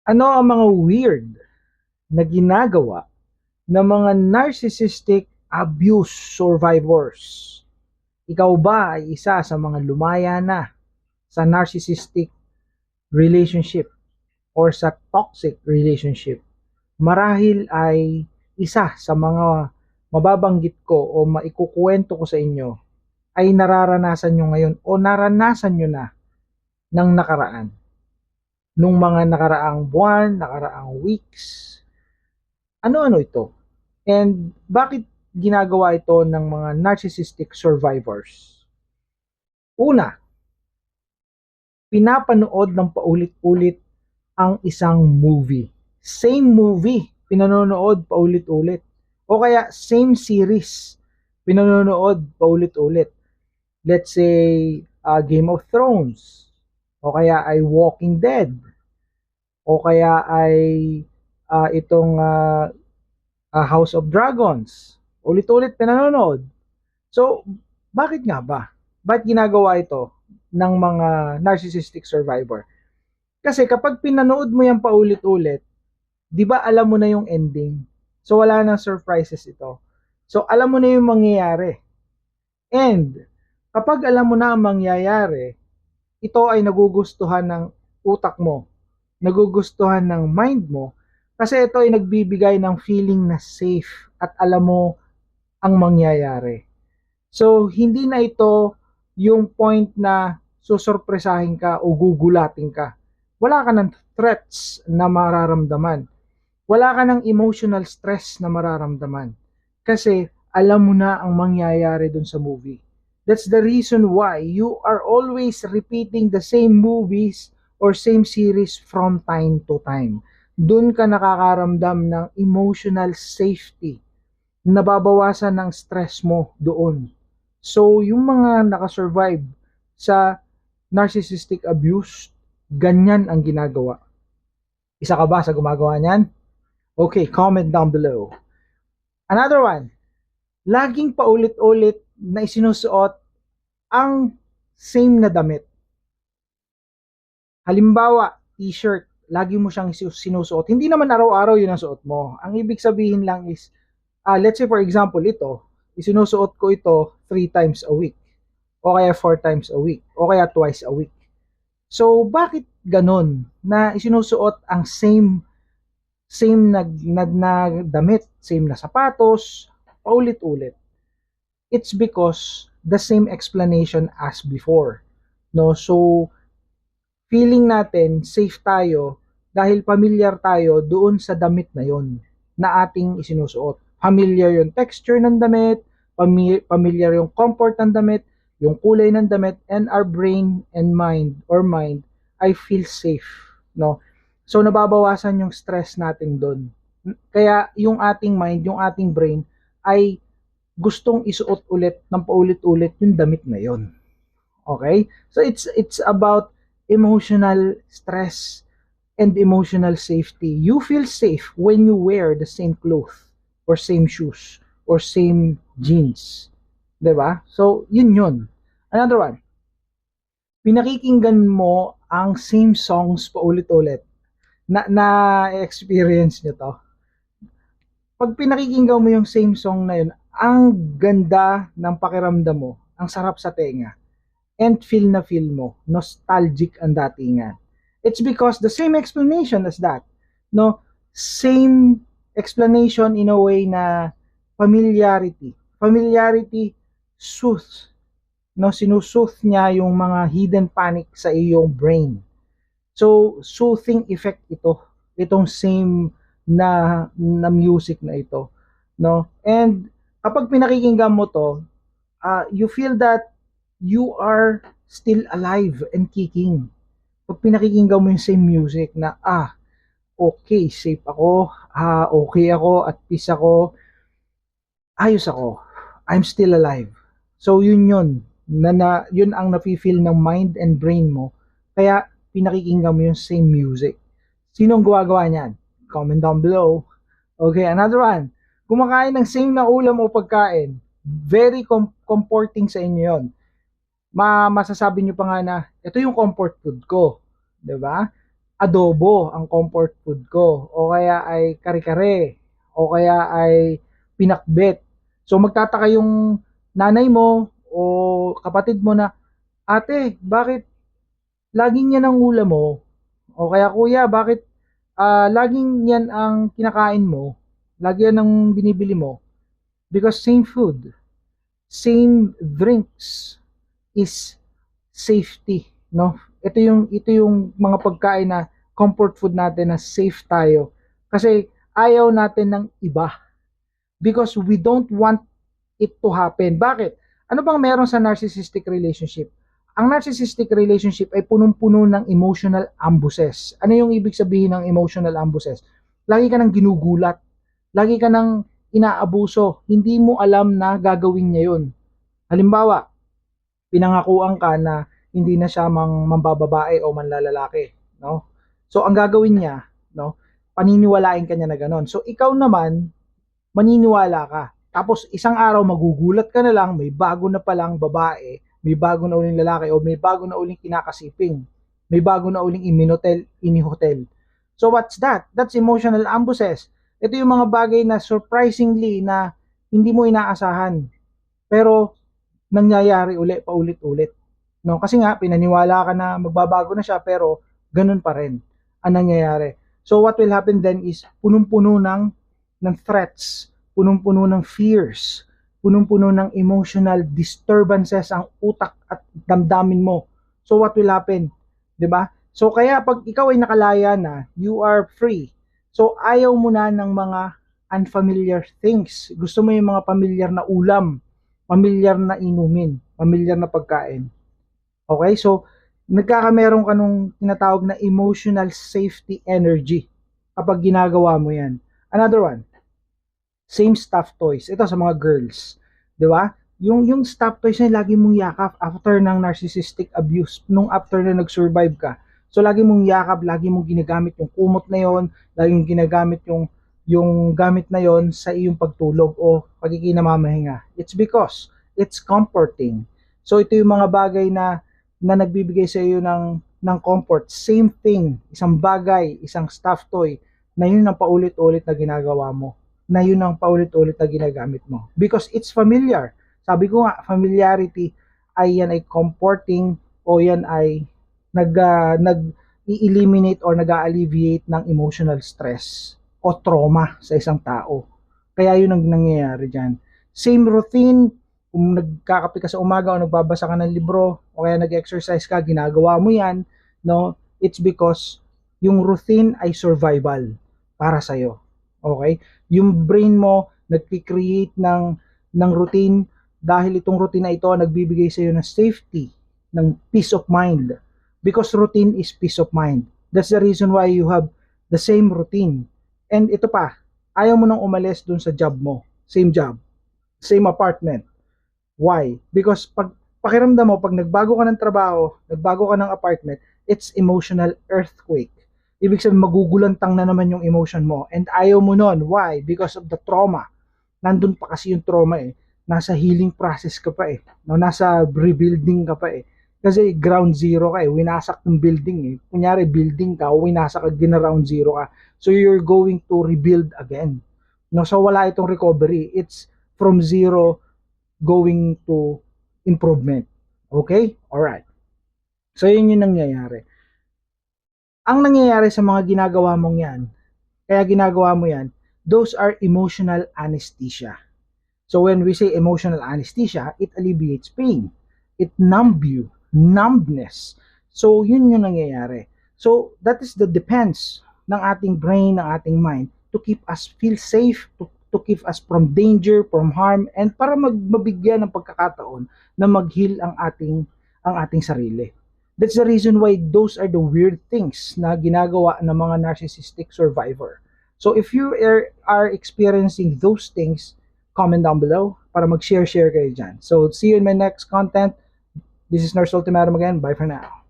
Ano ang mga weird na ginagawa ng mga narcissistic abuse survivors? Ikaw ba ay isa sa mga lumaya na sa narcissistic relationship or sa toxic relationship? Marahil ay isa sa mga mababanggit ko o maikukuwento ko sa inyo ay nararanasan nyo ngayon o naranasan nyo na ng nakaraan, nung mga nakaraang buwan, nakaraang weeks. Ano-ano ito? And bakit ginagawa ito ng mga narcissistic survivors? Una, pinapanood ng paulit-ulit ang isang movie. Same movie, pinanonood paulit-ulit. O kaya same series, pinanonood paulit-ulit. Let's say Game of Thrones, o kaya ay Walking Dead, o kaya ay itong House of Dragons. Ulit-ulit pinanonood. So, bakit nga ba? Bakit ginagawa ito ng mga narcissistic survivor? Kasi kapag pinanood mo yan paulit-ulit, di ba alam mo na yung ending? So, wala nang surprises ito. So, alam mo na yung mangyayari. And, kapag alam mo na ang mangyayari, ito ay nagugustuhan ng utak mo, nagugustuhan ng mind mo, kasi ito ay nagbibigay ng feeling na safe at alam mo ang mangyayari. So, hindi na ito yung point na susurpresahin ka o gugulatin ka. Wala ka ng threats na mararamdaman. Wala ka ng emotional stress na mararamdaman. Kasi alam mo na ang mangyayari dun sa movie. That's the reason why you are always repeating the same movies or same series from time to time. Doon ka nakakaramdam ng emotional safety. Nababawasan ng stress mo doon. So, yung mga nakasurvive sa narcissistic abuse, ganyan ang ginagawa. Isa ka ba sa gumagawa niyan? Okay, comment down below. Another one, laging paulit-ulit na isinusuot ang same na damit. Halimbawa, t-shirt, lagi mo siyang sinusuot. Hindi naman araw-araw yun ang suot mo. Ang ibig sabihin lang is, let's say for example, ito, isinusuot ko ito 3 times a week. O kaya 4 times a week. O kaya twice a week. So, bakit ganon na isinusuot ang same na damit, same na sapatos, paulit-ulit? It's because the same explanation as before. No? So, feeling natin safe tayo dahil familiar tayo doon sa damit na yon na ating isinusuot. Familiar yung texture ng damit, familiar yung comfort ng damit, yung kulay ng damit, and our brain and mind, I feel safe. No? So, nababawasan yung stress natin doon. Kaya yung ating mind, yung ating brain, ay gustong isuot ulit ng paulit-ulit yung damit na yon. Okay? So it's about emotional stress and emotional safety. You feel safe when you wear the same clothes or same shoes or same jeans. 'Di ba? So, yun. Another one. Pinakikinggan mo ang same songs paulit-ulit. Na experience niyo to. Pag pinakikinggan mo yung same song na yun, ang ganda ng pakiramdam mo, ang sarap sa tenga. And feel mo, nostalgic ang datingan. It's because the same explanation as that. No? Same explanation in a way na familiarity. Familiarity soothes. No? Sinusooth niya yung mga hidden panic sa iyong brain. So, soothing effect ito. Itong same na music na ito. No? And kapag pinakikinggan mo to, you feel that you are still alive and kicking. Pag pinakikinggan mo yung same music na, okay, safe ako, okay ako, at peace ako, ayos ako, I'm still alive. So yun, yun ang nafe-feel ng mind and brain mo, kaya pinakikinggan mo yung same music. Sinong gumagawa niyan? Comment down below. Okay, another one. Kumakain ng same na ulam o pagkain. Very comforting sa inyo yun. Masasabi nyo pa nga na ito yung comfort food ko, 'di ba? adobo ang comfort food ko, o kaya ay kare-kare, o kaya ay pinakbet. So magtataka yung nanay mo o kapatid mo na, ate, bakit laging yan ang ulam mo? O kaya kuya, bakit laging yan ang kinakain mo? Lagi yan ang binibili mo? Because same food, same drinks is safety, no? Ito yung mga pagkain na comfort food natin na safe tayo. Kasi ayaw natin ng iba because we don't want it to happen. Bakit? Ano bang meron sa narcissistic relationship? Ang narcissistic relationship ay punong-puno ng emotional abuses. Ano yung ibig sabihin ng emotional abuses? Lagi ka nang ginugulat. Lagi ka nang inaabuso. Hindi mo alam na gagawin niya yun. Halimbawa, pinangakuan ka na hindi na siya mambababae o manlalalaki, no? So ang gagawin niya, no, paniniwalain ka niya na ganon. So ikaw naman maniniwala ka. Tapos isang araw magugulat ka na lang, may bago na palang babae, may bago na uling lalaki, o may bago na uling kinakasiping, may bago na uling inihotel. So what's that? That's emotional abuses. Ito yung mga bagay na surprisingly na hindi mo inaasahan. Pero nangyayari paulit-ulit. No? Kasi nga, pinaniwala ka na magbabago na siya, pero ganun pa rin ang nangyayari. So what will happen then is punong-puno ng threats, punong-puno ng fears, punong-puno ng emotional disturbances ang utak at damdamin mo. So what will happen? 'Di ba? So kaya pag ikaw ay nakalaya na, you are free. So ayaw mo na ng mga unfamiliar things. Gusto mo yung mga familiar na ulam, familiar na inumin, familiar na pagkain. Okay? So nagkakameron ka nung tinatawag na emotional safety energy kapag ginagawa mo yan. Another one, same stuffed toys. Ito sa mga girls. Di ba? Yung stuffed toys na lagi mong yakap after ng narcissistic abuse, nung after na nag-survive ka. So lagi mong yakap, lagi mong ginagamit yung kumot na yon, lagi mong ginagamit yung gamit na yon sa iyong pagtulog o pagkikinamamahinga. It's because it's comforting. So ito yung mga bagay na nagbibigay sa iyo ng comfort. Same thing, isang bagay, isang stuffed toy na yun ang paulit-ulit na ginagawa mo, na yun ang paulit-ulit na ginagamit mo. Because it's familiar. Sabi ko nga, familiarity ay yan ay comforting o yan ay nag-eliminate or nag-alleviate ng emotional stress o trauma sa isang tao. Kaya yun ang nangyayari dyan. Same routine, kung nagkakape ka sa umaga o nagbabasa ka ng libro o kaya nag-exercise ka, ginagawa mo yan, no? It's because yung routine ay survival para sa'yo. Okay? Yung brain mo nagki-create ng routine dahil itong routine na ito nagbibigay sa'yo ng safety, ng peace of mind. Because routine is peace of mind. That's the reason why you have the same routine. And ito pa, ayaw mo nang umalis dun sa job mo. Same job. Same apartment. Why? Because pag pakiramdam mo, pag nagbago ka ng trabaho, nagbago ka ng apartment, it's emotional earthquake. Ibig sabihin, magugulantang na naman yung emotion mo. And ayaw mo nun. Why? Because of the trauma. Nandun pa kasi yung trauma eh. Nasa healing process ka pa eh. No, nasa rebuilding ka pa eh. Kasi ground zero ka eh. Winasak ng building eh. Kunyari, building ka, winasak ka, gina-round zero ka. So you're going to rebuild again. No, so wala itong recovery. It's from zero going to improvement. Okay? Alright. So, yun yung nangyayari. Ang nangyayari sa mga ginagawa mong yan, kaya ginagawa mo yan, those are emotional anesthesia. So, when we say emotional anesthesia, it alleviates pain. It numb you. Numbness. So, yun yung nangyayari. So, that is the defense ng ating brain, ng ating mind to keep us feel safe, to keep us from danger, from harm, and para mabigyan ng pagkakataon na mag-heal ang ating sarili. That's the reason why those are the weird things na ginagawa ng mga narcissistic survivor. So if you are experiencing those things, comment down below para mag-share kayo dyan. So see you in my next content. This is Nurse Ultimatum again. Bye for now.